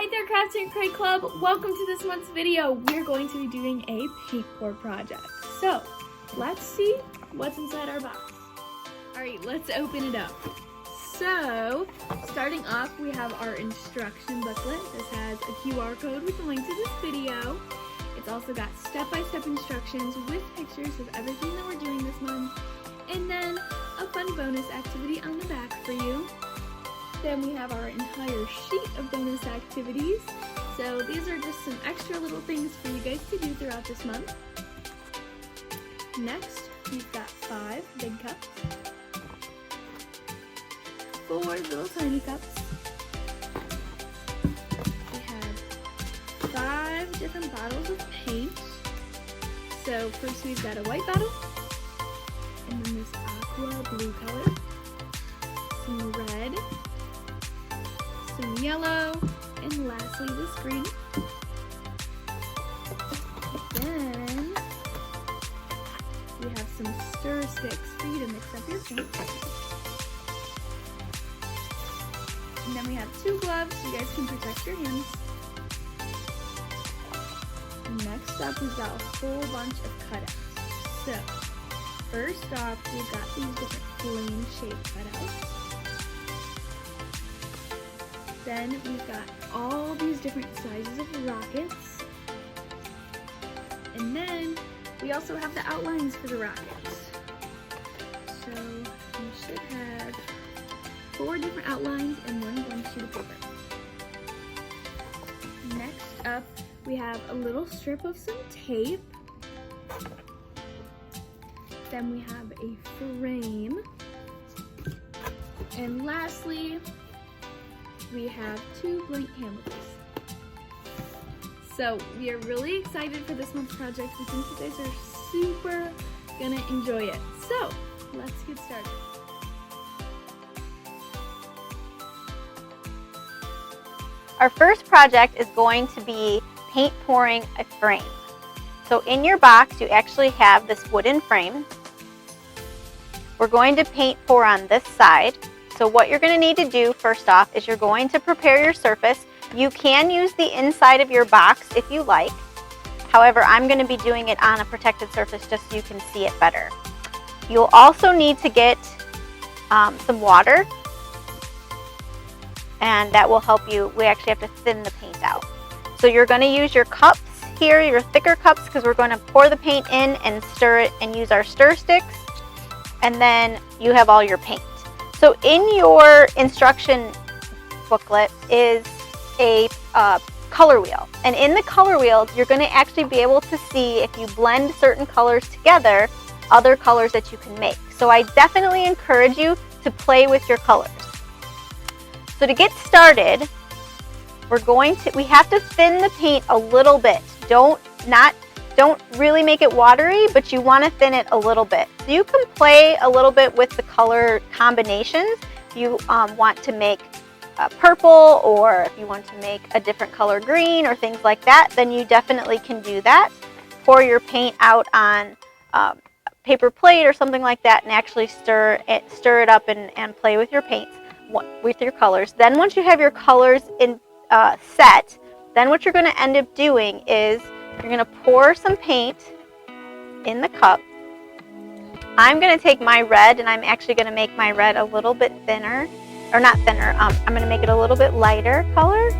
Hi there, Craft and Create Club. Welcome to this month's video. We're going to be doing a paint pour project. So let's see what's inside our box. All right, let's open it up. So starting off, we have our instruction booklet. This has a QR code with a link to this video. It's also got step-by-step instructions with pictures of everything that we're doing this month. And then a fun bonus activity on the back for you. Then we have our entire sheet of bonus activities. So these are just some extra little things for you guys to do throughout this month. Next, we've got 5 big cups, 4 little tiny cups. We have 5 different bottles of paint. So first we've got a white bottle, and then this aqua blue color, some red, some yellow, and lastly this green. Then we have some stir sticks for you to mix up your paint. And then we have 2 gloves so you guys can protect your hands. Next up, we've got a whole bunch of cutouts. So first off, we've got these different flame shaped cutouts. Then we've got all these different sizes of rockets. And then we also have the outlines for the rockets. So you should have 4 different outlines and 1 blank sheet of paper. Next up, we have a little strip of some tape. Then we have a frame. And lastly, we have 2 blank canvases. So we are really excited for this month's project. We think you guys are super gonna enjoy it. So let's get started. Our first project is going to be paint pouring a frame. So in your box you actually have this wooden frame. We're going to paint pour on this side. So what you're going to need to do first off is you're going to prepare your surface. You can use the inside of your box if you like. However, I'm going to be doing it on a protected surface just so you can see it better. You'll also need to get some water, and that will help you. We actually have to thin the paint out. So you're going to use your cups here, your thicker cups, because we're going to pour the paint in and stir it and use our stir sticks, and then you have all your paint. So in your instruction booklet is a color wheel. And in the color wheel, you're going to actually be able to see if you blend certain colors together, other colors that you can make. So I definitely encourage you to play with your colors. So to get started, we have to thin the paint a little bit. Don't really make it watery, but you want to thin it a little bit. So you can play a little bit with the color combinations. If you want to make purple, or if you want to make a different color green or things like that, then you definitely can do that. Pour your paint out on a paper plate or something like that and actually stir it up and play with your paints, with your colors. Then once you have your colors in set, then what you're going to end up doing is you're going to pour some paint in the cup. I'm going to take my red, and I'm actually going to make my red a little bit thinner, or not thinner, I'm going to make it a little bit lighter color. So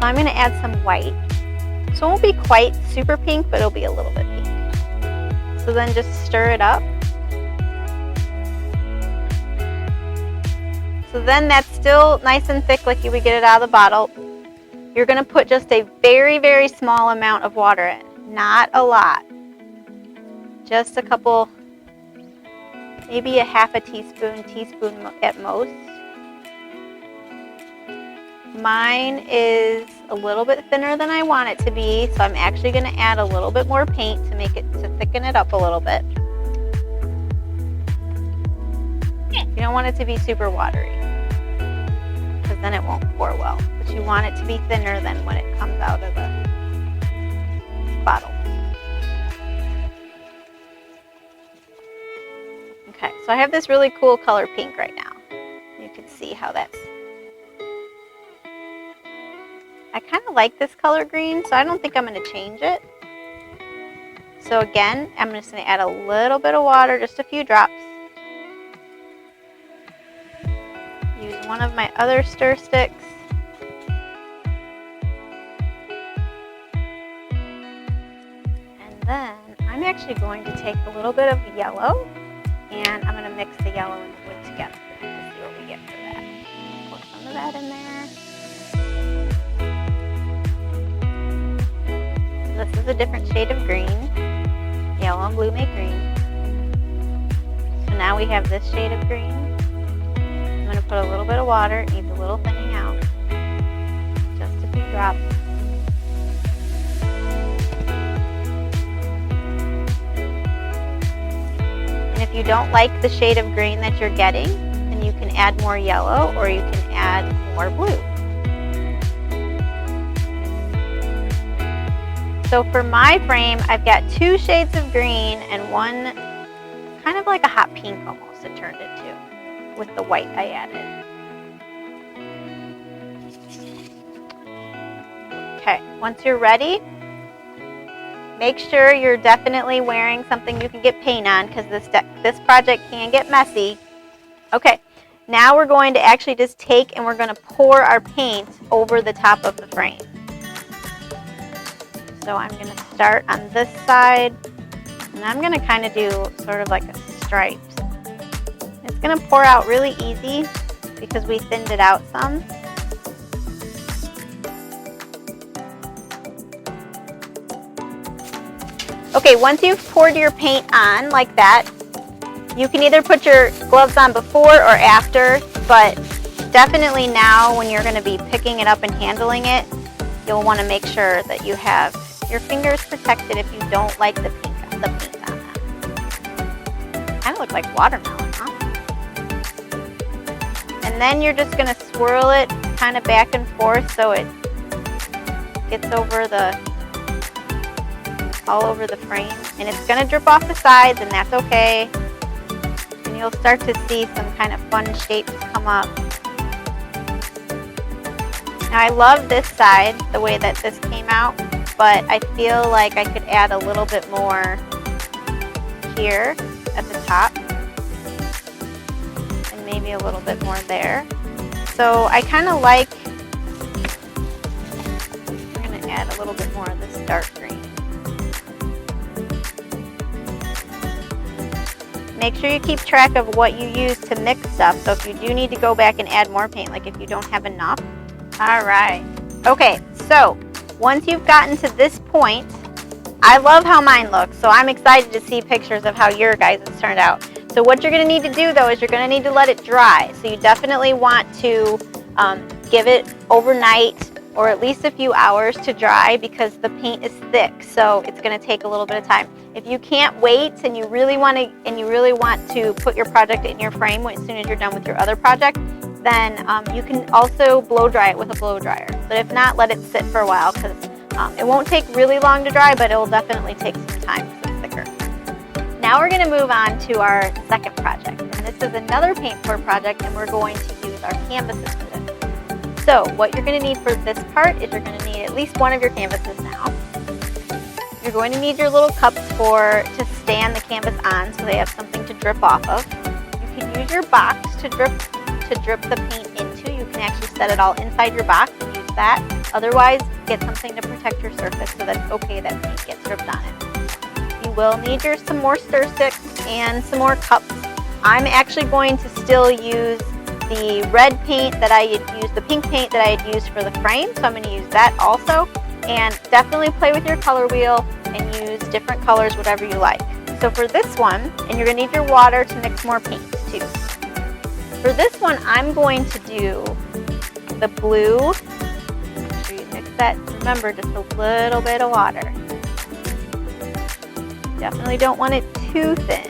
I'm going to add some white. So it won't be quite super pink, but it'll be a little bit pink. So then just stir it up. So then that's still nice and thick like you would get it out of the bottle. You're going to put just a very, very small amount of water in, not a lot. Just a couple, maybe a half a teaspoon at most. Mine is a little bit thinner than I want it to be, so I'm actually going to add a little bit more paint to thicken it up a little bit. You don't want it to be super watery, because then it won't pour well. But you want it to be thinner than when it comes out of the bottle. Okay, so I have this really cool color pink right now. You can see how that's I kind of like this color green, so I don't think I'm going to change it. So again, I'm just going to add a little bit of water, just a few drops. Use one of my other stir sticks. And then I'm actually going to take a little bit of yellow, and I'm going to mix the yellow and the wood together to see what we get for that. Pour some of that in there. So this is a different shade of green. Yellow and blue make green. So now we have this shade of green. I'm going to put a little bit of water. It needs a little thinning out. Just a few drops. And if you don't like the shade of green that you're getting, then you can add more yellow or you can add more blue. So for my frame, I've got 2 shades of green and one kind of like a hot pink almost it turned into with the white I added. Okay, once you're ready, make sure you're definitely wearing something you can get paint on because this project can get messy. Okay, now we're going to actually just take and we're going to pour our paint over the top of the frame. So I'm going to start on this side, and I'm going to kind of do sort of like a stripes. It's going to pour out really easy because we thinned it out some. Okay, once you've poured your paint on like that, you can either put your gloves on before or after, but definitely now when you're going to be picking it up and handling it, you'll want to make sure that you have your fingers protected if you don't like the paint on them. Kind of look like watermelon, huh? And then you're just going to swirl it kind of back and forth so it gets over all over the frame. And it's going to drip off the sides, and that's okay. And you'll start to see some kind of fun shapes come up. Now I love this side, the way that this came out, but I feel like I could add a little bit more here at the top and maybe a little bit more there. So I kind of like, I'm going to add a little bit more of this dark green. Make sure you keep track of what you use to mix stuff, so if you do need to go back and add more paint, like if you don't have enough. All right. Okay, so once you've gotten to this point, I love how mine looks, so I'm excited to see pictures of how your guys' turned out. So what you're going to need to do, though, is you're going to need to let it dry. So you definitely want to give it overnight or at least a few hours to dry because the paint is thick, so it's going to take a little bit of time. If you can't wait and you really want to put your project in your frame as soon as you're done with your other project, then you can also blow dry it with a blow dryer. But if not, let it sit for a while because it won't take really long to dry, but it will definitely take some time because it's thicker. Now we're going to move on to our second project, and this is another paint pour project, and we're going to use our canvases for this. So what you're going to need for this part is you're going to need at least one of your canvases now. You're going to need your little cups to stand the canvas on so they have something to drip off of. You can use your box to drip the paint into. You can actually set it all inside your box and use that. Otherwise, get something to protect your surface so that it's okay that paint gets dripped on it. You will need some more stir sticks and some more cups. I'm actually going to still use the red paint that I had used, the pink paint that I had used for the frame, so I'm going to use that also. And definitely play with your color wheel and use different colors, whatever you like. So for this one, and you're going to need your water to mix more paint too. For this one, I'm going to do the blue. Make sure you mix that. Remember, just a little bit of water. Definitely don't want it too thin.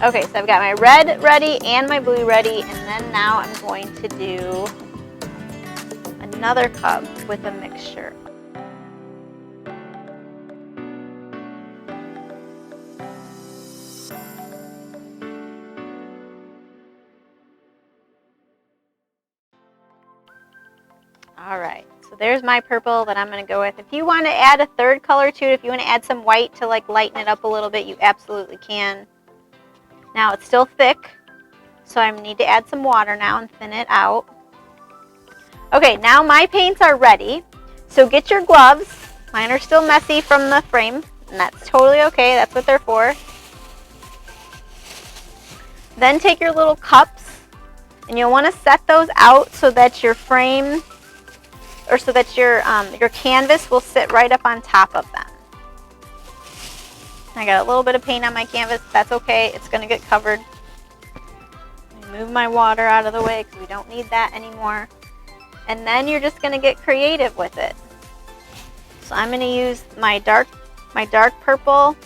Okay, so I've got my red ready and my blue ready, and then now I'm going to do another cup with a mixture. All right, so there's my purple that I'm going to go with. If you want to add a third color to it, if you want to add some white to like lighten it up a little bit, you absolutely can. Now it's still thick, so I need to add some water now and thin it out. Okay, now my paints are ready. So get your gloves. Mine are still messy from the frame, and that's totally okay. That's what they're for. Then take your little cups, and you'll want to set those out so that your frame, or so that your canvas will sit right up on top of them. I got a little bit of paint on my canvas. That's okay. It's going to get covered. Move my water out of the way because we don't need that anymore. And then you're just going to get creative with it. So I'm going to use my dark purple.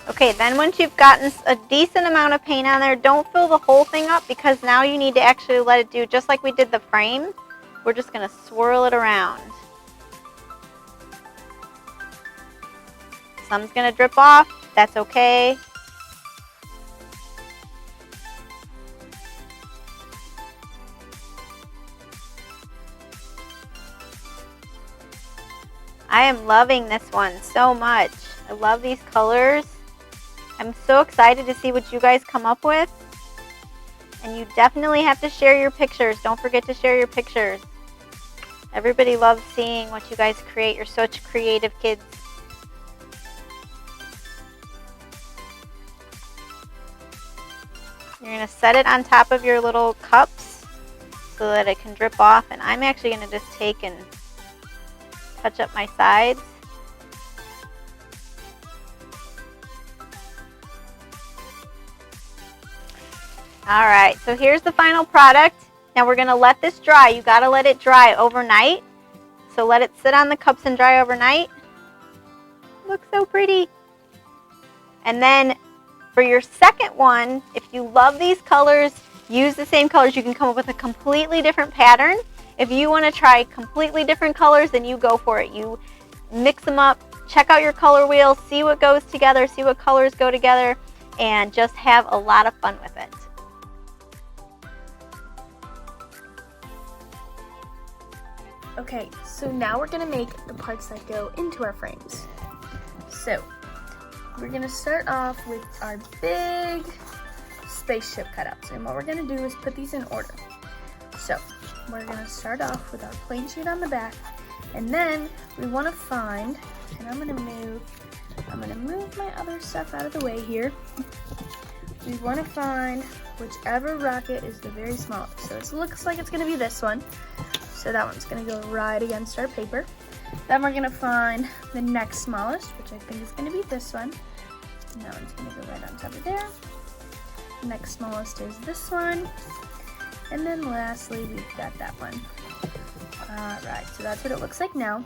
Okay, then once you've gotten a decent amount of paint on there, don't fill the whole thing up because now you need to actually let it do just like we did the frame. We're just going to swirl it around. Some's going to drip off. That's okay. I am loving this one so much. I love these colors. I'm so excited to see what you guys come up with. And you definitely have to share your pictures. Don't forget to share your pictures. Everybody loves seeing what you guys create. You're such creative kids. You're going to set it on top of your little cups so that it can drip off. And I'm actually going to just take and touch up my sides. Alright, so here's the final product. Now we're going to let this dry. You got to let it dry overnight. So let it sit on the cups and dry overnight. Looks so pretty. And then for your second one, if you love these colors, use the same colors. You can come up with a completely different pattern. If you want to try completely different colors, then you go for it. You mix them up, check out your color wheel, see what goes together, see what colors go together, and just have a lot of fun with it. Okay, so now we're gonna make the parts that go into our frames. So, we're gonna start off with our big spaceship cutouts. And what we're gonna do is put these in order. So, we're gonna start off with our plain sheet on the back. And then we wanna find, and I'm gonna move my other stuff out of the way here. We wanna find whichever rocket is the very smallest. So it looks like it's gonna be this one. So that one's gonna go right against our paper. Then we're gonna find the next smallest, which I think is gonna be this one. And that one's gonna go right on top of there. The next smallest is this one. And then lastly, we've got that one. Alright, so that's what it looks like now.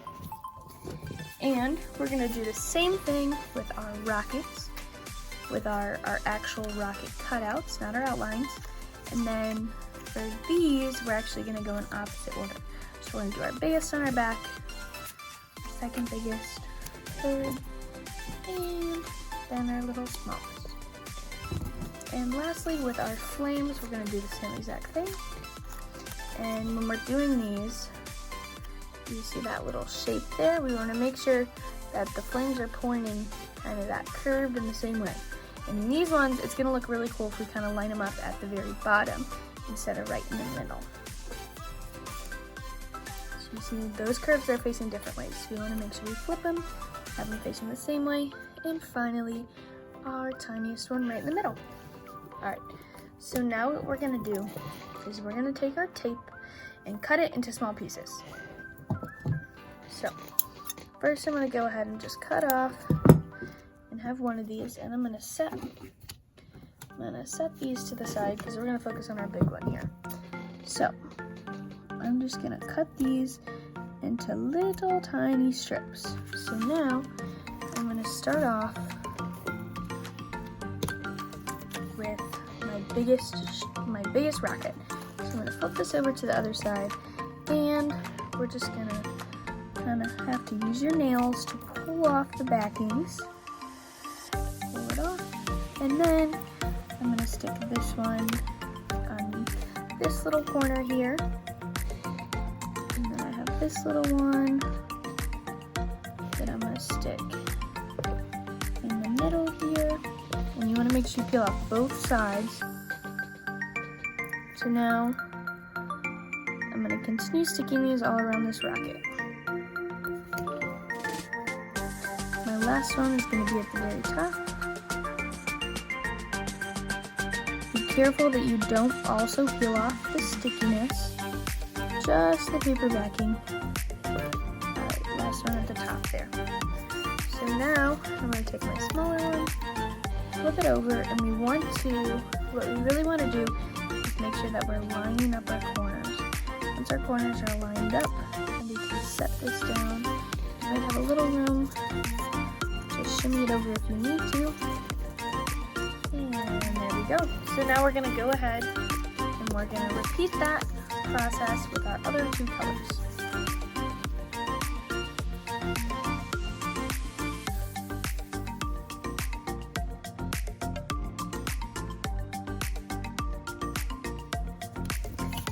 And we're gonna do the same thing with our rockets, with our actual rocket cutouts, not our outlines. And then for these, we're actually gonna go in opposite order. So we're gonna do our biggest on our back, second biggest, third, and then our little smallest. And lastly, with our flames, we're gonna do the same exact thing. And when we're doing these, you see that little shape there? We wanna make sure that the flames are pointing kind of that curved in the same way. And in these ones, it's gonna look really cool if we kind of line them up at the very bottom instead of right in the middle. So you see those curves are facing different ways. So we want to make sure we flip them, have them facing the same way, and finally our tiniest one right in the middle. Alright, so now what we're going to do is we're going to take our tape and cut it into small pieces. So first I'm going to go ahead and just cut off and have one of these, and I'm going to set these to the side because we're going to focus on our big one here. So I'm just going to cut these into little tiny strips. So now I'm going to start off with my biggest rocket. So I'm going to flip this over to the other side, and we're just going to kind of have to use your nails to pull off the backings And then I'm gonna stick this one on this little corner here. And then I have this little one that I'm gonna stick in the middle here. And you wanna make sure you peel off both sides. So now I'm gonna continue sticking these all around this rocket. My last one is gonna be at the very top. Be careful that you don't also peel off the stickiness, just the paper backing. Alright, last one at the top there. So now I'm gonna take my smaller one, flip it over, and what we really want to do is make sure that we're lining up our corners. Once our corners are lined up, we can set this down. You might have a little room. Just shimmy it over if you need to. And there we go. So now we're going to go ahead and we're going to repeat that process with our other two colors.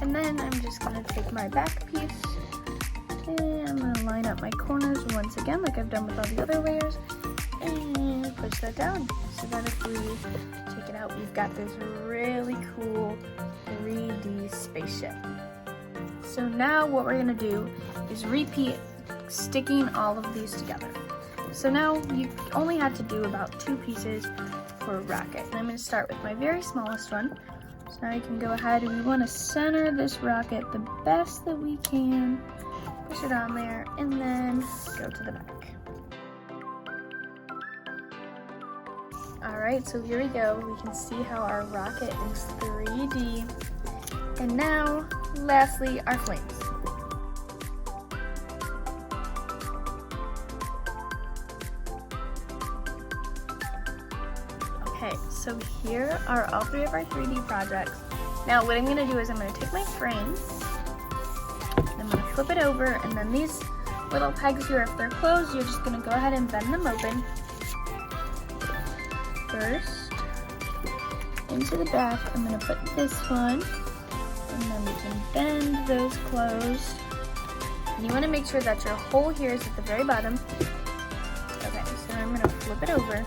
And then I'm just going to take my back piece and I'm going to line up my corners once again like I've done with all the other layers and push that down so that if we take it out, we've got this really cool 3D spaceship. So now what we're going to do is repeat sticking all of these together. So now you only had to do about 2 pieces for a rocket. And I'm going to start with my very smallest one. So now you can go ahead and we want to center this rocket the best that we can. Push it on there and then go to the back. Alright, so here we go. We can see how our rocket is 3D. And now, lastly, our flames. Okay, so here are all 3 of our 3D projects. Now what I'm going to do is I'm going to take my frames, and I'm going to flip it over, and then these little pegs here, if they're closed, you're just going to go ahead and bend them open. First, into the back, I'm going to put this one, and then we can bend those closed. And you want to make sure that your hole here is at the very bottom. Okay, so I'm going to flip it over.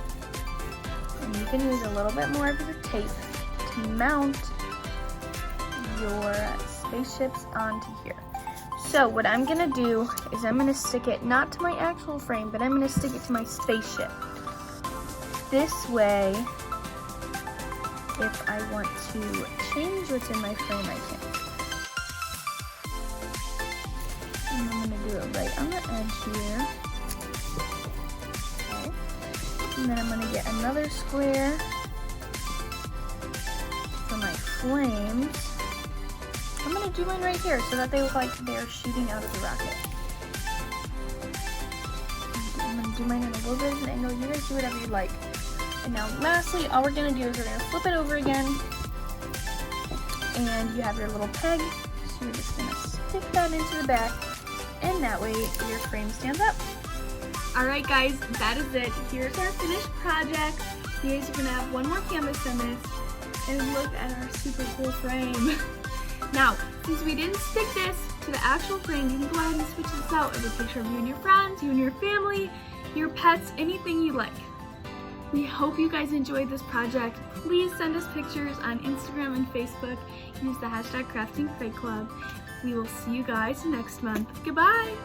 And you can use a little bit more of your tape to mount your spaceships onto here. So what I'm gonna do is I'm gonna stick it not to my actual frame, but I'm gonna stick it to my spaceship. This way, if I want to change what's in my frame, I can. And I'm gonna do it right on the edge here. And then I'm going to get another square for my flames. I'm going to do one right here so that they look like they're shooting out of the rocket. I'm going to do mine at a little bit of an angle. You guys do whatever you like. And now lastly, all we're going to do is we're going to flip it over again. And you have your little peg. So you're just going to stick that into the back. And that way your frame stands up. Alright guys, that is it. Here's our finished project. You guys are going to have one more canvas on this. And look at our super cool frame. Now, since we didn't stick this to the actual frame, you can go ahead and switch this out of a picture of you and your friends, you and your family, your pets, anything you like. We hope you guys enjoyed this project. Please send us pictures on Instagram and Facebook. Use the hashtag CraftingCrayClub. We will see you guys next month. Goodbye!